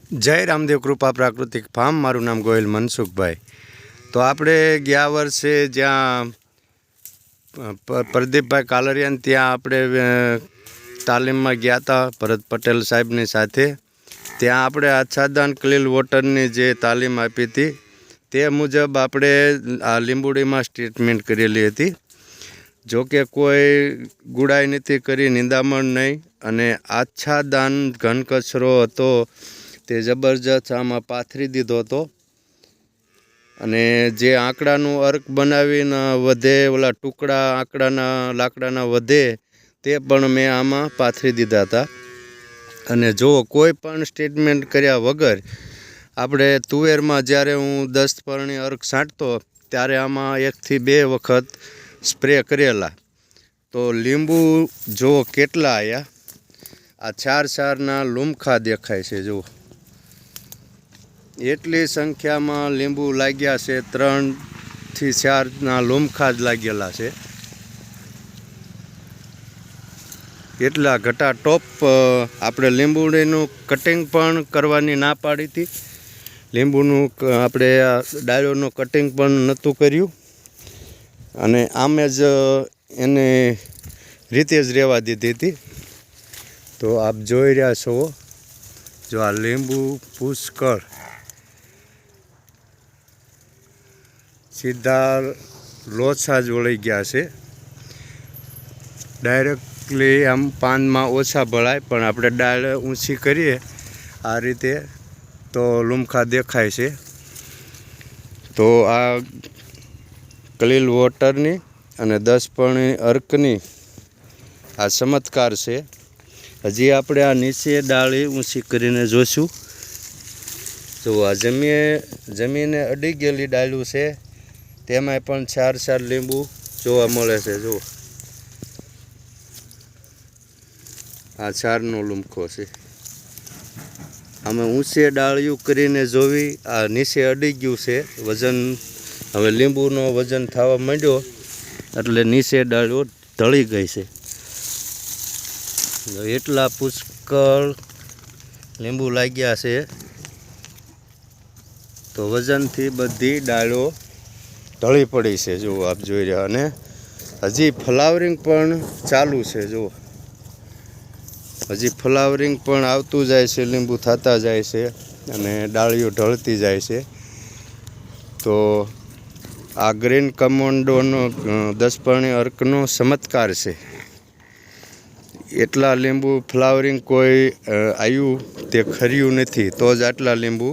जय रामदेव कृपा प्राकृतिक फार्म मारू नाम गोयल मनसुख भाई। तो आपणे गया वर्षे ज्यां प्रदीप भाई कालरिया त्या आपणे तालीम में गया था भरत पटेल साहेब ने साथे। त्या आपणे आच्छादन क्लीन वोटरनी जे तालीम आपी थी ते मुजब आपणे आ લીંબુડી में ट्रीटमेंट करेली हती। जो कि कोई गुड़ाई नहीं करी, निंदामण नहीं, अने आच्छादन घन कचरो हतो ते जबरदस्त आमां पाथरी दीधो हतो। अने जे आंकड़ानुं अर्क बनावीने वधे, ओला टुकड़ा आंकड़ाना लाकड़ाना वधे ते पण मैं आमां पाथरी दीधा था। अने जो कोई पण स्टेटमेंट कर्या वगर आपणे तुवेरमां ज्यारे हूँ 10 परणी अर्क छांटतो त्यारे आमां 1 થી 2 वखत स्प्रे करेला। तो લીંબુ जो केटला आया, आ 4 लूमखा देखाय छे। जो एटली संख्या में લીંબુ लाग्या छे, 3 થી 4 लूमखा ज लागेला छे। एटला घटा टॉप आपणे લીંબુડીનું कटिंग पण करवानी ना पाड़ी थी। લીંબુનું આપણે ડાળીઓનું કટિંગ પણ નહોતું કર્યું અને આમે જ એને રીતે જ રહેવા દીધી હતી। તો આપ જોઈ રહ્યા છો, જો આ લીંબુ પુષ્કળ સીધા લોચા જ વળી ગયા છે। ડાયરેક્ટલી આમ પાનમાં ઓછા ભળાય, પણ આપણે ડાળ ઊંચી કરીએ આ રીતે तो लूमखा देखाय छे। तो आ क्लीन वोटरनी अने 10 परणी अर्कनी आ चमत्कार छे। हजी आपणे आ नीचे डाળી ऊँची करीने जोशुं। तो आ जमीने अडी गेली डाळियों छे, तेमांय पण 4 લીંબુ जोवा मळे छे। जो आ 4नो लूमखो छे। અમે ઊંચે ડાળિયું કરીને જોવી, આ નીચે અડી ગયું છે વજન। હવે લીંબુનો વજન થવા માંડ્યો એટલે નીચે ડાળીઓ ઢળી ગઈ છે। એટલા પુષ્કળ લીંબુ લાગ્યા છે, તો વજનથી બધી ડાળીઓ ઢળી પડી છે। જો આપ જોઈ રહ્યા, અને હજી ફ્લાવરિંગ પણ ચાલુ છે। જો हजी फ्लावरिंग पण आवतुं जाय छे, લીંબુ थता जाय छे अने डाळीओ ढळती जाय छे। तो आ ग्रीन कमांडोनो 10 परणी अर्कनो चमत्कार छे। एटला લીંબુ फ्लावरिंग कोई आयु ते खर्युं नथी, तो ज आटला લીંબુ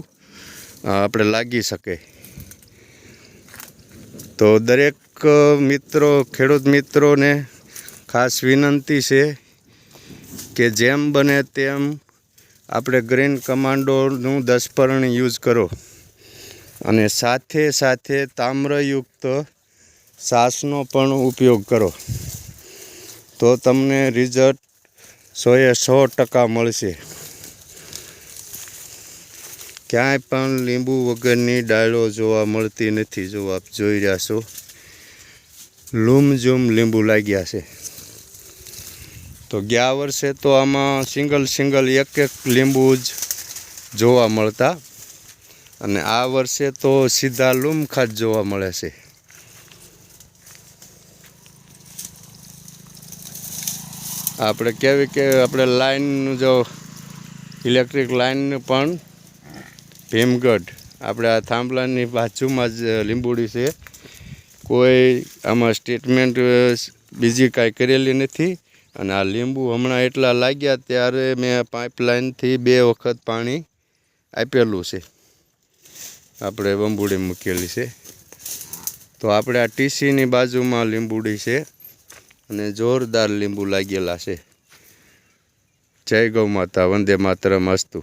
आपणे लागी शके। तो दरेक मित्रों, खेडूत मित्रों ने खास विनंती छे के जेम बने तेम आपणे ग्रीन कमांडोनुं 10 परणी यूज करो, अने साथे साथे ताम्रयुक्त सासनो पण उपयोग करो, तो तमने रिजल्ट 100% मळशे। क्यांय पण લીંબુ वगरनी डाळीओ जोवा मळती नथी। जो आप जोई रह्या छो, लूमझूम લીંબુ लाग्या छे। तो गया वर्षे तो आमां सिंगल एक લીંબુ ज जोवा मळता, अने आ वर्षे तो सीधा लूमखा ज जोवा मळे छे। आपणे केवी के आपणे लाइन जो इलेक्ट्रिक लाइन पण भीमगढ़ आपणे आ थांभलानी बाजुमां ज લીંબુડી छे। कोई आमां स्टेटमेंट बीजी कांई करेली नथी। અને આ લીંબુ હમણાં એટલા લાગ્યા ત્યારે મેં પાઇપલાઇનથી 2 વખત પાણી આપેલું છે, આપણે બંબુડી મૂકેલી છે। તો આપણે આ ટીસીની બાજુમાં લીંબુડી છે અને જોરદાર લીંબુ લાગેલા છે। જય ગૌ માતા, વંદે માતરમ અસ્તુ।